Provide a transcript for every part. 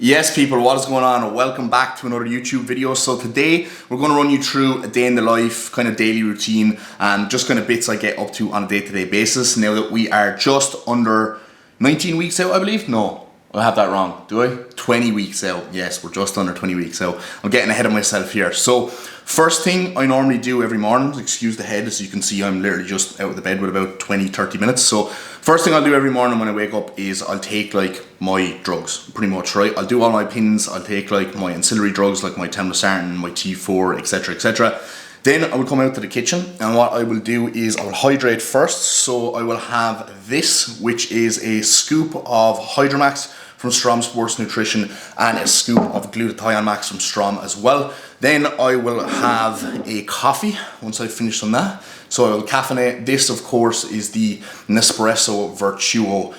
Yes people, what is going on? Welcome back to another YouTube video. So today we're going to run you through a day in the life, kind of daily routine and just kind of bits I get up to on a day-to-day basis now that we are just under 19 weeks out, I believe. No, I have that wrong, do I? 20 weeks out. Yes, we're just under 20 weeks out. I'm getting ahead of myself here. So first thing I normally do every morning, excuse the head, as you can see I'm literally just out of the bed with about 20-30 minutes. So first thing I'll do every morning when I wake up is I'll take like my drugs, pretty much, right? I'll do all my pins, I'll take like my ancillary drugs like my temnosartan, my T4, etc, etc. Then I will come out to the kitchen and what I will do is I will hydrate first. So I will have this, which is a scoop of Hydromax from Strom Sports Nutrition and a scoop of Glutathione Max from Strom as well. Then I will have a coffee once I've finished on that. So I will caffeinate. This of course is the Nespresso Vertuo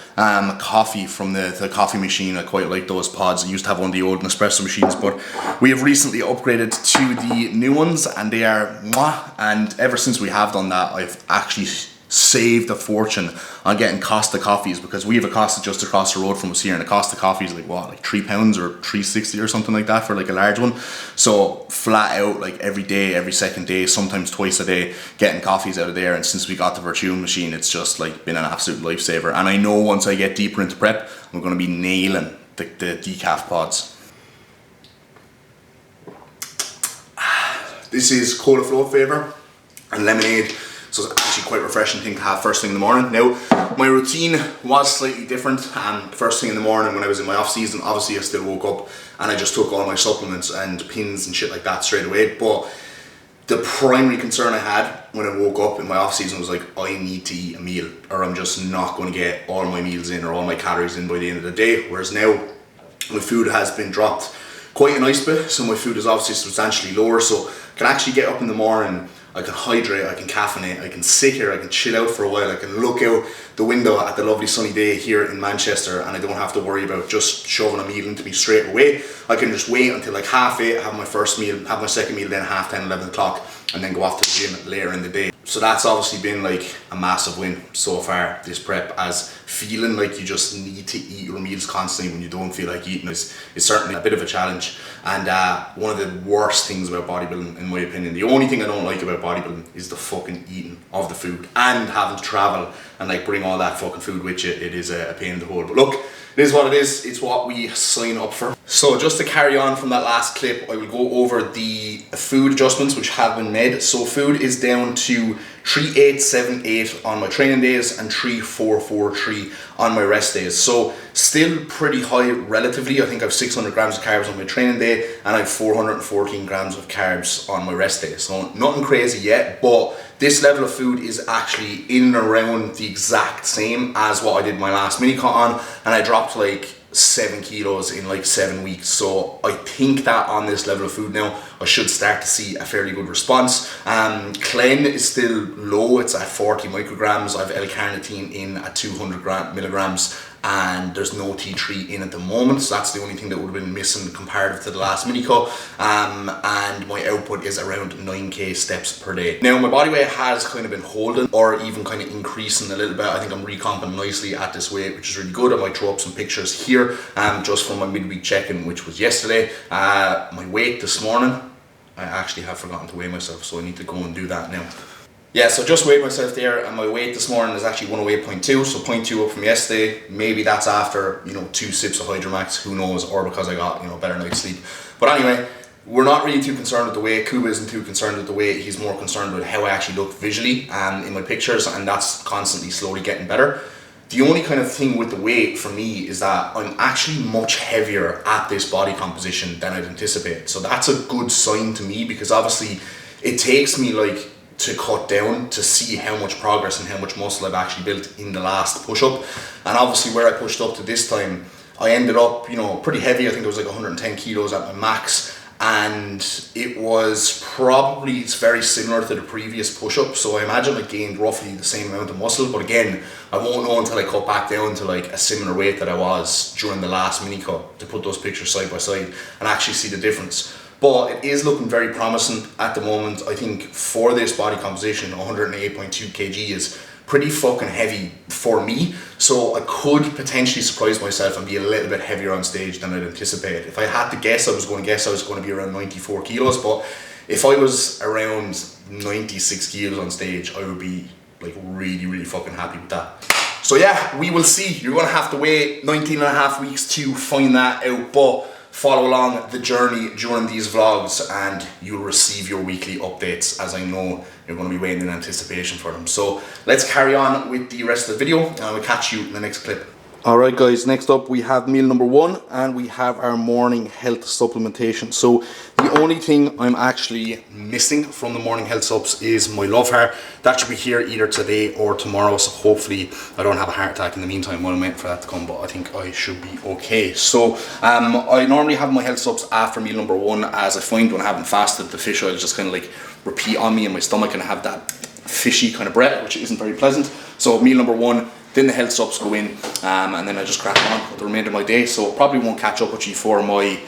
coffee from the coffee machine. I quite like those pods. I used to have one of the old Nespresso machines, but we have recently upgraded to the new ones and they are mwah. And ever since we have done that, I've actually saved a fortune on getting Costa coffees because we have a Costa just across the road from us here, and the Costa coffee is like what, like £3 or $3.60 or something like that for like a large one. So flat out, like every day, every second day, sometimes twice a day, getting coffees out of there. And since we got the Vertuo machine, it's just like been an absolute lifesaver. And I know once I get deeper into prep, I'm going to be nailing the decaf pods. This is Cola Flow Flavor and lemonade. So it's actually quite a refreshing thing to have first thing in the morning. Now, my routine was slightly different. First thing in the morning when I was in my off season, obviously I still woke up and I just took all my supplements and pins and shit like that straight away. But the primary concern I had when I woke up in my off season was like, I need to eat a meal or I'm just not going to get all my meals in or all my calories in by the end of the day. Whereas now, my food has been dropped quite a nice bit. So my food is obviously substantially lower. So I can actually get up in the morning, I can hydrate, I can caffeinate, I can sit here, I can chill out for a while, I can look out the window at the lovely sunny day here in Manchester and I don't have to worry about just shoving a meal into me straight away. I can just wait until like 8:30, have my first meal, have my second meal, then 10:30, 11 o'clock and then go off to the gym later in the day. So that's obviously been like a massive win so far, this prep, as feeling like you just need to eat your meals constantly when you don't feel like eating is certainly a bit of a challenge. And one of the worst things about bodybuilding, in my opinion, the only thing I don't like about bodybuilding is the fucking eating of the food and having to travel and like bring all that fucking food with you. It is a pain in the hole. But look, it is what it is. It's what we sign up for. So just to carry on from that last clip, I will go over the food adjustments which have been made. So food is down to 3,878 on my training days and 3,443 on my rest days. So still pretty high relatively. I think I have 600 grams of carbs on my training day and I have 414 grams of carbs on my rest day. So nothing crazy yet, but this level of food is actually in and around the exact same as what I did my last mini cut on, and I dropped like 7 kilos in like 7 weeks. So I think that on this level of food now, I should start to see a fairly good response. Clen is still low, it's at 40 micrograms. I have L-carnitine in at 200 milligrams and there's no T3 in at the moment. So that's the only thing that would have been missing comparative to the last mini cut. And my output is around 9k steps per day. Now my body weight has kind of been holding or even kind of increasing a little bit. I think I'm recomping nicely at this weight, which is really good. I might throw up some pictures here just from my midweek check-in, which was yesterday. My weight this morning, I actually have forgotten to weigh myself, so I need to go and do that now. Yeah, so just weighed myself there and my weight this morning is actually 108.2, so 0.2 up from yesterday. Maybe that's after, 2 sips of Hydromax, who knows, or because I got, better night's sleep. But anyway, we're not really too concerned with the weight. Kuba isn't too concerned with the weight. He's more concerned with how I actually look visually in my pictures, and that's constantly slowly getting better. The only kind of thing with the weight for me is that I'm actually much heavier at this body composition than I'd anticipated. So that's a good sign to me because obviously it takes me like to cut down to see how much progress and how much muscle I've actually built in the last push-up. And obviously where I pushed up to this time, I ended up, pretty heavy. I think it was like 110 kilos at my max. And it was probably, it's very similar to the previous push-up. So I imagine I gained roughly the same amount of muscle. But again, I won't know until I cut back down to like a similar weight that I was during the last mini cut to put those pictures side by side and actually see the difference. But it is looking very promising at the moment. I think for this body composition, 108.2 kg is pretty fucking heavy for me, so I could potentially surprise myself and be a little bit heavier on stage than I'd anticipated. If I had to guess, I was going to be around 94 kilos, but if I was around 96 kilos on stage, I would be like really, really fucking happy with that. So yeah, we will see. You're gonna have to wait 19 and a half weeks to find that out, but follow along the journey during these vlogs and you'll receive your weekly updates, as I know you're going to be waiting in anticipation for them. So let's carry on with the rest of the video and I will catch you in the next clip. Alright guys, next up we have meal number 1 and we have our morning health supplementation. So the only thing I'm actually missing from the morning health subs is my Love Heart. That should be here either today or tomorrow, so hopefully I don't have a heart attack in the meantime while I'm waiting for that to come, but I think I should be okay. So I normally have my health subs after meal number 1, as I find when I haven't fasted, the fish oil just kind of like repeat on me in my stomach and I have that fishy kind of breath, which isn't very pleasant. So meal number 1, then the health subs go in, and then I just crack on with the remainder of my day. So probably won't catch up with you for my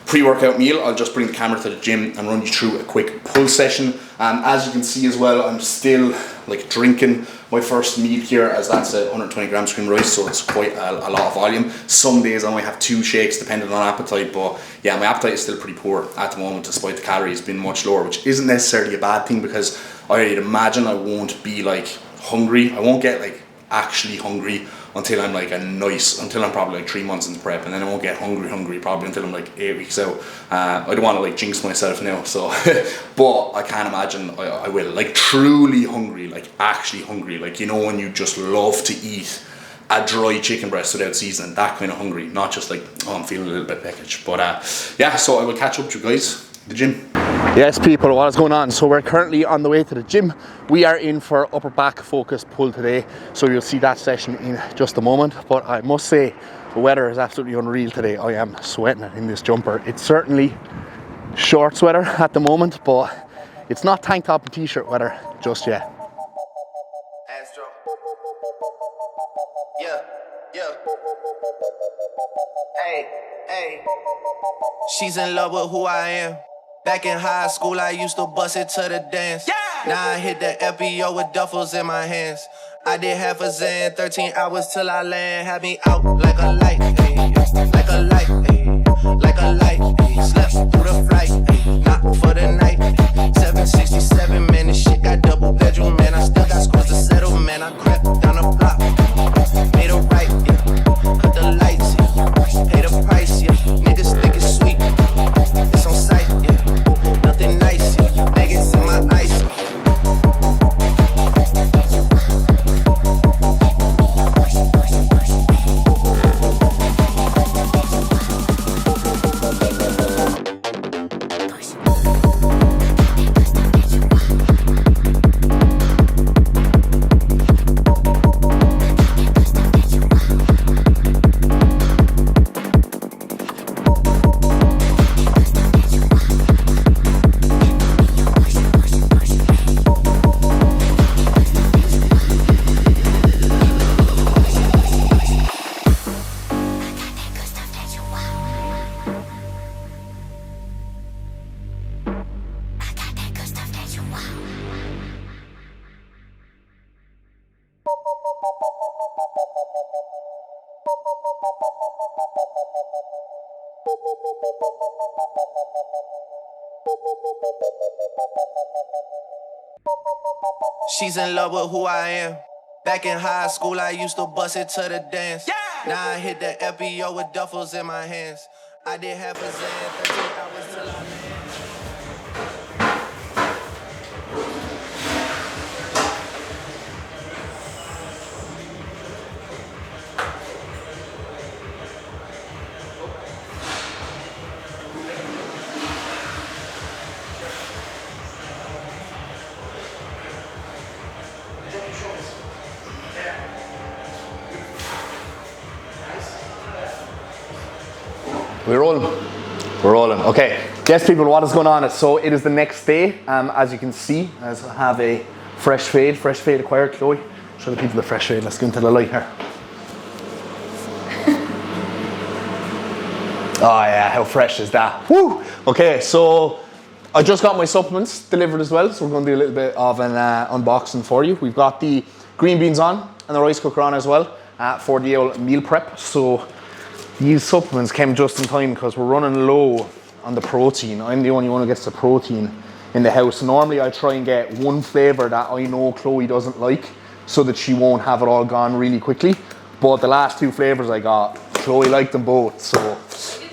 pre-workout meal. I'll just bring the camera to the gym and run you through a quick pull session. As you can see as well, I'm still like drinking my first meal here, as that's a 120 grams cream rice, so it's quite a lot of volume. Some days I might have 2 shakes depending on appetite, but yeah, my appetite is still pretty poor at the moment despite the calories being much lower, which isn't necessarily a bad thing because I'd imagine I won't be like hungry. I won't get like actually hungry until I'm like until I'm probably like 3 months into prep, and then I won't get hungry probably until I'm like 8 weeks out. I don't want to like jinx myself now, so but I can't imagine I will, like truly hungry, like actually hungry, like you know when you just love to eat a dry chicken breast without seasoning, that kind of hungry, not just like, oh, I'm feeling a little bit peckish. But yeah, so I will catch up with you guys at the gym. Yes people, what is going on? So we're currently on the way to the gym. We are in for upper back focus pull today, so you'll see that session in just a moment. But I must say the weather is absolutely unreal today. I am sweating in this jumper. It's certainly shorts weather at the moment, but it's not tank top and t-shirt weather just yet. Astro. Yeah. Hey. She's in love with who I am. Back in high school, I used to bust it to the dance. Yeah. Now I hit the FBO with duffels in my hands. I did half a Zan, 13 hours till I land. Had me out like a light, ayy. Like a light, ayy. Like a light, ayy. Slept through the flight, ayy. Not for the night. 767, man, this shit got double bedroom, man. I still got scores to settle, man. I crept down the block, made a right, yeah. Cut the lights, yeah. Pay the price, yeah. Niggas think it's sweet. It's on sight, yeah. Nothing nice, yeah. Maggots in my ice. She's in love with who I am. Back in high school, I used to bust it to the dance. Yeah. Now I hit the FBO with duffels in my hands. I did half a Zan, 13 hours till I land. We're rolling. Okay, yes people, what is going on? So it is the next day, as you can see, as I have a fresh fade acquired. Chloe, show the people the fresh fade. Let's go into the light here. Oh yeah, how fresh is that? Woo! Okay, so I just got my supplements delivered as well, so we're going to do a little bit of an unboxing for you. We've got the green beans on and the rice cooker on as well for the old meal prep. So these supplements came just in time because we're running low on the protein. I'm the only one who gets the protein in the house. Normally I try and get one flavour that I know Chloe doesn't like so that she won't have it all gone really quickly. But the last 2 flavours I got, Chloe liked them both. So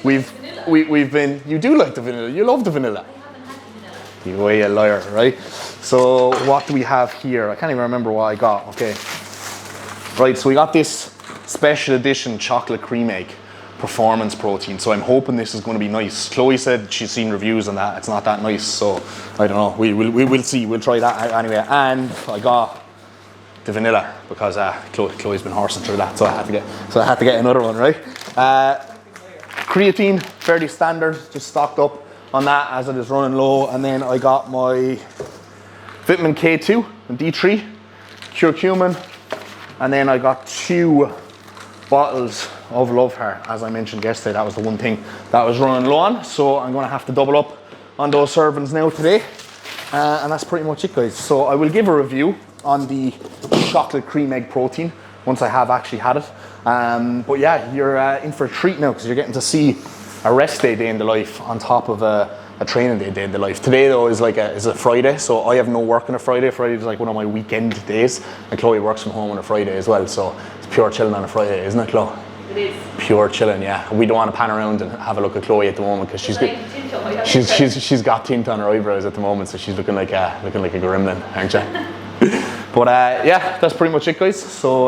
we've been, you do like the vanilla, you love the vanilla. I haven't had the vanilla. You way a liar, right? So what do we have here? I can't even remember what I got, okay. Right, so we got this special edition chocolate cream egg performance protein. So I'm hoping this is going to be nice. Chloe said she's seen reviews on that. It's not that nice, so I don't know. We will see. We'll try that out anyway. And I got the vanilla because Chloe's been horsing through that, so I had to get another one, right? Creatine, fairly standard, just stocked up on that as it is running low. And then I got my vitamin K2 and D3, curcumin, and then I got 2 bottles of Love Heart. As I mentioned yesterday, that was the one thing that was running low on, so I'm going to have to double up on those servings now today, and that's pretty much it, guys. So I will give a review on the chocolate cream egg protein once I have actually had it, but yeah, you're in for a treat now because you're getting to see a rest day in the life on top of a training day in the life. Today though is a Friday, so I have no work on a Friday. Friday is like one of my weekend days, and Chloe works from home on a Friday as well, so it's pure chilling on a Friday, isn't it, Chloe? It is. Pure chilling, yeah. We don't want to pan around and have a look at Chloe at the moment because she's got tint on her eyebrows at the moment, so she's looking like a gremlin, aren't you? But yeah, that's pretty much it, guys. So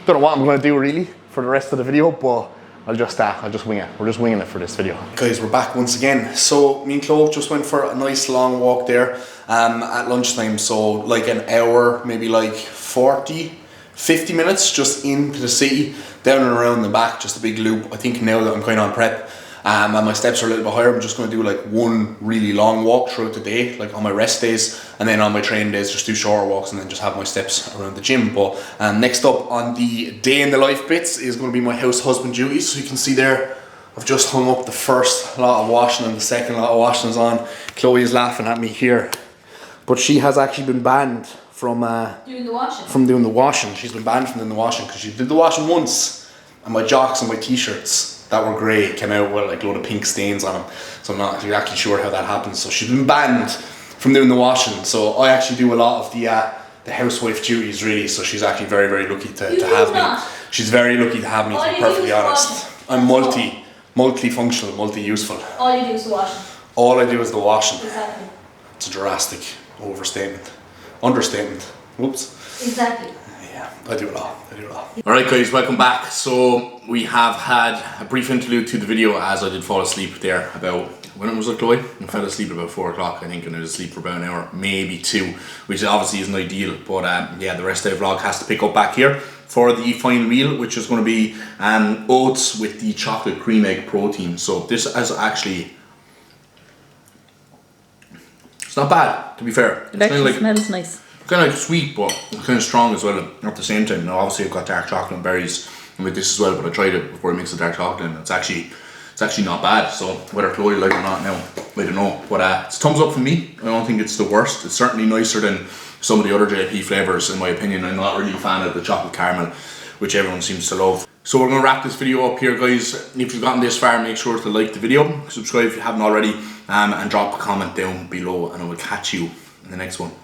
don't know what I'm going to do really for the rest of the video, but I'll just wing it. We're just winging it for this video. Guys, we're back once again. So me and Chloe just went for a nice long walk there at lunchtime. So like an hour, maybe like 40-50 minutes just into the city, down and around the back, just a big loop. I think now that I'm kind of on prep and my steps are a little bit higher, I'm just going to do like one really long walk throughout the day, like on my rest days, and then on my training days just do shorter walks and then just have my steps around the gym. But next up on the day in the life bits is going to be my house husband duties. So you can see there, I've just hung up the first lot of washing and the second lot of washing is on. Chloe is laughing at me here, but she has actually been banned from doing the washing. She's been banned from doing the washing because she did the washing once, and my jocks and my t-shirts that were grey came out with like a load of pink stains on them. So I'm not exactly sure how that happens. So she's been banned from doing the washing. So I actually do a lot of the housewife duties really. So she's actually very, very lucky to have me. She's very lucky to have me, to be perfectly honest. I'm multi-functional, multi-useful. All you do is the washing. All I do is the washing. Exactly. It's a drastic understatement. Whoops. Exactly. Yeah, I do it all. Alright guys, welcome back. So we have had a brief interlude to the video as I did fall asleep there about, when was it, Chloe? I fell asleep at about 4 o'clock I think, and I was asleep for about an hour, maybe 2, which obviously isn't ideal, but yeah, the rest of the vlog has to pick up back here for the final meal, which is going to be oats with the chocolate cream egg protein. So this is actually, it's not bad, to be fair. It actually smells nice. Kind of like sweet, but kind of strong as well at the same time. Now obviously I've got dark chocolate and berries with this as well, but I tried it before I mixed the dark chocolate in. It's actually not bad. So whether Chloe like it or not now, I don't know. But it's thumbs up for me. I don't think it's the worst. It's certainly nicer than some of the other JP flavours in my opinion. I'm not really a fan of the chocolate caramel, which everyone seems to love. So we're going to wrap this video up here, guys. If you've gotten this far, make sure to like the video, subscribe if you haven't already, and drop a comment down below, and I will catch you in the next one.